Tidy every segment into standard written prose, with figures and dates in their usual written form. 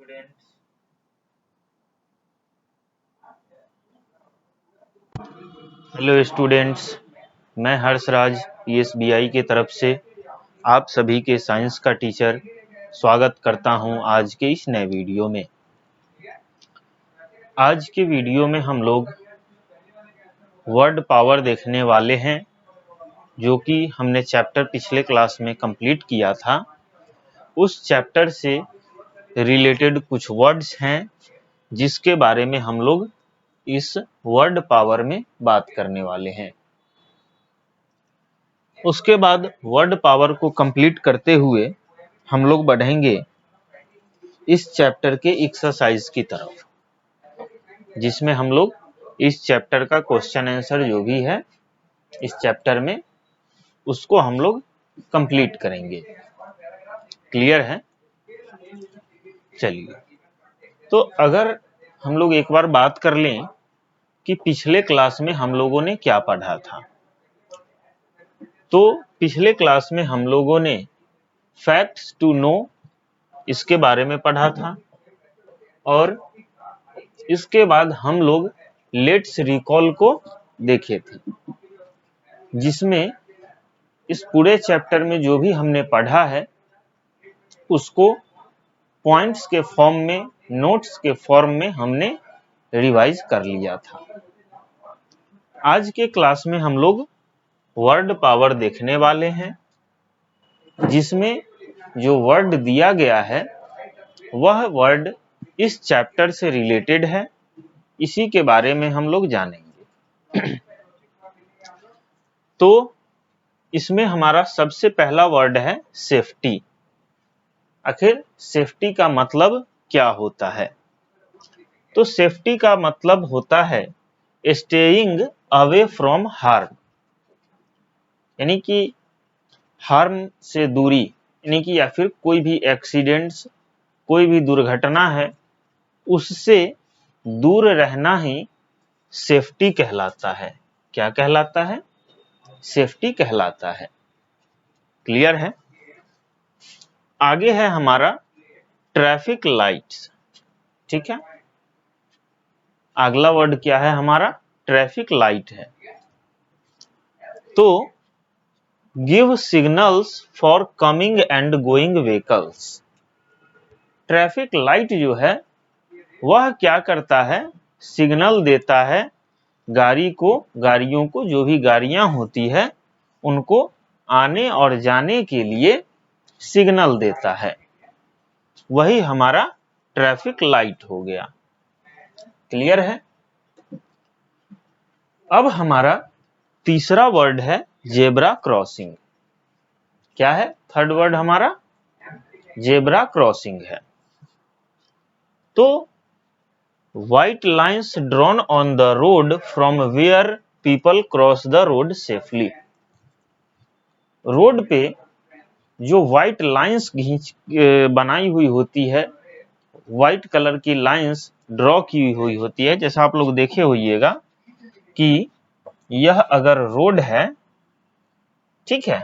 Students, hello students, मैं हर्षराज पीएसबीआई के तरफ से आप सभी के साइंस का टीचर स्वागत करता हूं आज के इस नए वीडियो में। आज के वीडियो में हम लोग वर्ड पावर देखने वाले हैं, जो कि हमने चैप्टर पिछले क्लास में कंप्लीट किया था। उस चैप्टर से रिलेटेड कुछ वर्ड्स हैं जिसके बारे में हम लोग इस वर्ड पावर में बात करने वाले हैं। उसके बाद वर्ड पावर को कंप्लीट करते हुए हम लोग बढ़ेंगे इस चैप्टर के एक्सरसाइज की तरफ, जिसमें हम लोग इस चैप्टर का क्वेश्चन आंसर जो भी है इस चैप्टर में उसको हम लोग कंप्लीट करेंगे। क्लियर है? चलिए, तो अगर हम लोग एक बार बात कर लें कि पिछले क्लास में हम लोगों ने क्या पढ़ा था, तो पिछले क्लास में हम लोगों ने फैक्ट्स टू नो इसके बारे में पढ़ा था, और इसके बाद हम लोग लेट्स रिकॉल को देखे थे, जिसमें इस पूरे चैप्टर में जो भी हमने पढ़ा है उसको पॉइंट्स के फॉर्म में, नोट्स के फॉर्म में हमने रिवाइज कर लिया था। आज के क्लास में हम लोग वर्ड पावर देखने वाले हैं, जिसमें जो वर्ड दिया गया है वह वर्ड इस चैप्टर से रिलेटेड है, इसी के बारे में हम लोग जानेंगे। तो इसमें हमारा सबसे पहला वर्ड है सेफ्टी। आखिर सेफ्टी का मतलब क्या होता है? तो सेफ्टी का मतलब होता है स्टेइंग अवे फ्रॉम हार्म, यानी कि हार्म से दूरी, यानी कि या फिर कोई भी एक्सीडेंट्स, कोई भी दुर्घटना है उससे दूर रहना ही सेफ्टी कहलाता है। क्या कहलाता है? सेफ्टी कहलाता है। क्लियर है? आगे है हमारा ट्रैफिक लाइट्स। ठीक है, अगला वर्ड क्या है हमारा? ट्रैफिक लाइट है। तो give signals for coming and going vehicles. Traffic light जो है वह क्या करता है? सिग्नल देता है गाड़ियों को, जो भी गाड़ियां होती है उनको आने और जाने के लिए सिग्नल देता है। वही हमारा ट्रैफिक लाइट हो गया। क्लियर है? अब हमारा तीसरा वर्ड है जेब्रा क्रॉसिंग। क्या है थर्ड वर्ड हमारा? जेब्रा क्रॉसिंग है। तो white lines drawn on the road from where people cross the road safely. Road पे जो व्हाइट लाइन्स बनाई हुई होती है, व्हाइट कलर की लाइन्स ड्रॉ की हुई होती है, जैसा आप लोग देखे होइएगा कि यह अगर रोड है, ठीक है,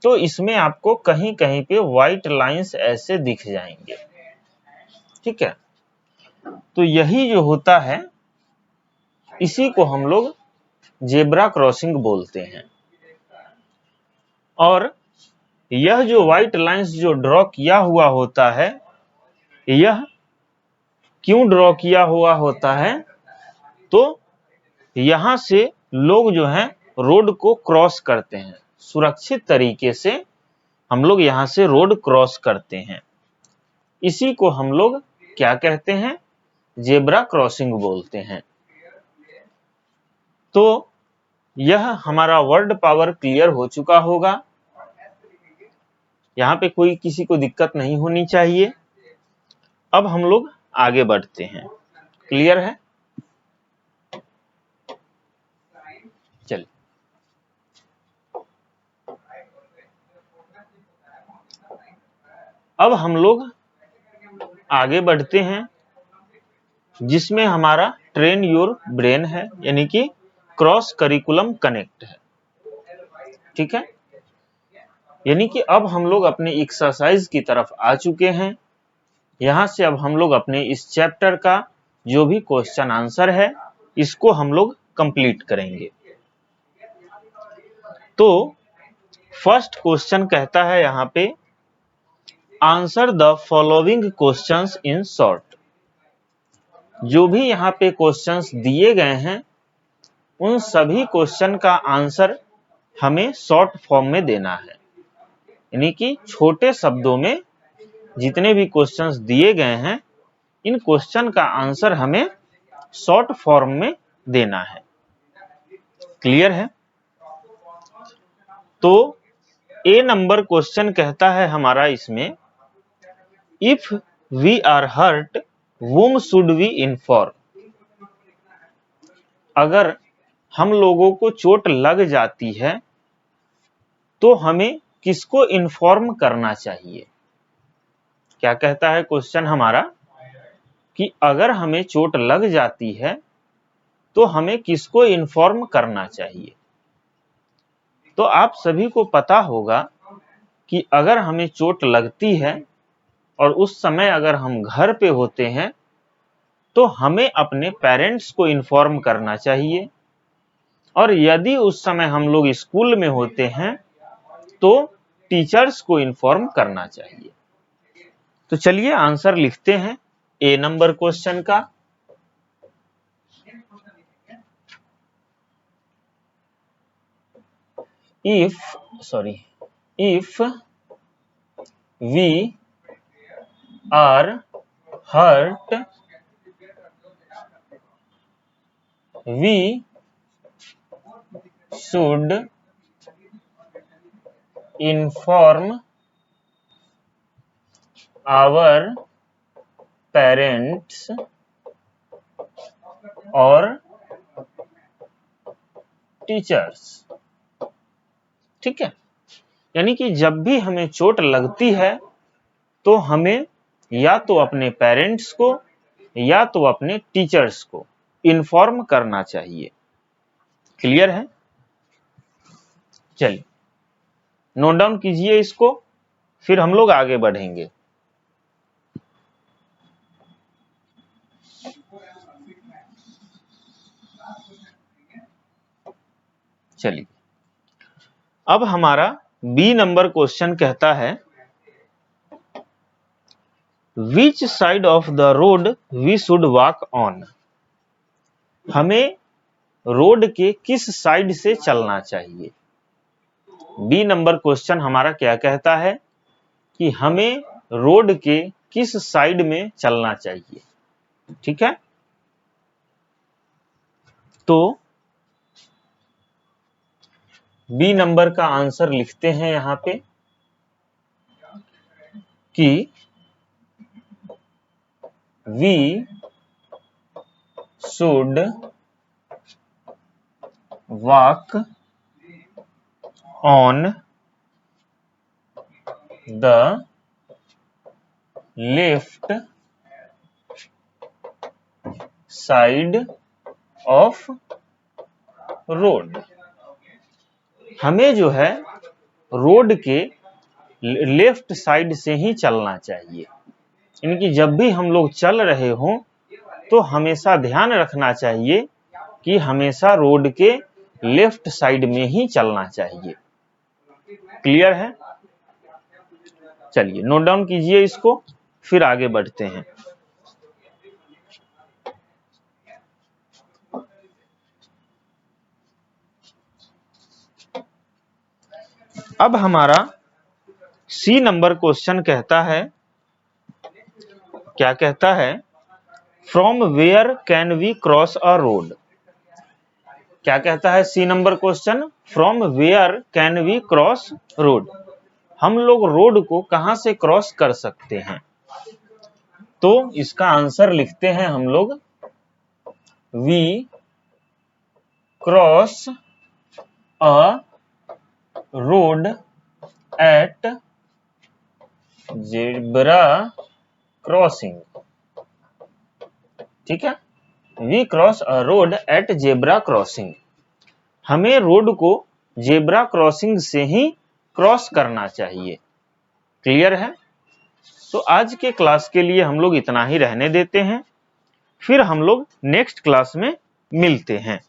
तो इसमें आपको कहीं कहीं पे व्हाइट लाइन्स ऐसे दिख जाएंगे। ठीक है, तो यही जो होता है इसी को हम लोग जेब्रा क्रॉसिंग बोलते हैं। और यह जो व्हाइट लाइन्स जो ड्रॉ किया हुआ होता है, यह क्यों ड्रॉ किया हुआ होता है? तो यहां से लोग जो हैं रोड को क्रॉस करते हैं, सुरक्षित तरीके से हम लोग यहां से रोड क्रॉस करते हैं। इसी को हम लोग क्या कहते हैं? जेब्रा क्रॉसिंग बोलते हैं। तो यह हमारा वर्ड पावर क्लियर हो चुका होगा। यहाँ पे कोई किसी को दिक्कत नहीं होनी चाहिए। अब हम लोग आगे बढ़ते हैं। क्लियर है? चलिए, अब हम लोग आगे बढ़ते हैं, जिसमें हमारा ट्रेन योर ब्रेन है, यानी कि क्रॉस करिकुलम कनेक्ट है। ठीक है, यानी कि अब हम लोग अपने एक्सरसाइज की तरफ आ चुके हैं, यहां से अब हम लोग अपने इस चैप्टर का जो भी क्वेश्चन आंसर है इसको हम लोग कंप्लीट करेंगे। तो फर्स्ट क्वेश्चन कहता है यहां पे answer the following questions in short. जो भी यहां पे क्वेश्चंस दिए गए हैं उन सभी क्वेश्चन का आंसर हमें शॉर्ट फॉर्म में देना है, यानी कि छोटे शब्दों में जितने भी क्वेश्चंस दिए गए हैं इन क्वेश्चन का आंसर हमें शॉर्ट फॉर्म में देना है। क्लियर है? तो ए नंबर क्वेश्चन कहता है हमारा इसमें if we are hurt whom should we inform. अगर हम लोगों को चोट लग जाती है तो हमें किसको इन्फॉर्म करना चाहिए? क्या कहता है क्वेश्चन हमारा कि अगर हमें चोट लग जाती है तो हमें किसको इन्फॉर्म करना चाहिए? तो आप सभी को पता होगा कि अगर हमें चोट लगती है और उस समय अगर हम घर पे होते हैं तो हमें अपने पेरेंट्स को इन्फॉर्म करना चाहिए, और यदि उस समय हम लोग स्कूल में होते हैं तो टीचर्स को इन्फॉर्म करना चाहिए। तो चलिए आंसर लिखते हैं ए नंबर क्वेश्चन का। If we are hurt we should inform our parents और टीचर्स। ठीक है, यानी कि जब भी हमें चोट लगती है तो हमें या तो अपने पेरेंट्स को या तो अपने टीचर्स को इन्फॉर्म करना चाहिए। क्लियर है? चलिए नोट डाउन कीजिए इसको, फिर हम लोग आगे बढ़ेंगे। चलिए अब हमारा बी नंबर क्वेश्चन कहता है which side of the road we should walk on. हमें रोड के किस साइड से चलना चाहिए? बी नंबर क्वेश्चन हमारा क्या कहता है कि हमें रोड के किस साइड में चलना चाहिए। ठीक है, तो बी नंबर का आंसर लिखते हैं यहां पे कि we should walk on the left side of road. हमें जो है रोड के लेफ्ट साइड से ही चलना चाहिए, यानी कि जब भी हम लोग चल रहे हों तो हमेशा ध्यान रखना चाहिए कि हमेशा रोड के लेफ्ट साइड में ही चलना चाहिए। क्लियर है? चलिए नोट डाउन कीजिए इसको, फिर आगे बढ़ते हैं। अब हमारा सी नंबर क्वेश्चन कहता है, क्या कहता है from where can we cross a road. क्या कहता है C number question? From where can we cross road. हम लोग रोड को कहां से क्रॉस कर सकते हैं? तो इसका आंसर लिखते हैं हम लोग we cross a road at zebra crossing. ठीक है, we cross a road at zebra crossing. हमें रोड को जेब्रा क्रॉसिंग से ही क्रॉस करना चाहिए। क्लियर है? तो आज के क्लास के लिए हम लोग इतना ही रहने देते हैं, फिर हम लोग नेक्स्ट क्लास में मिलते हैं।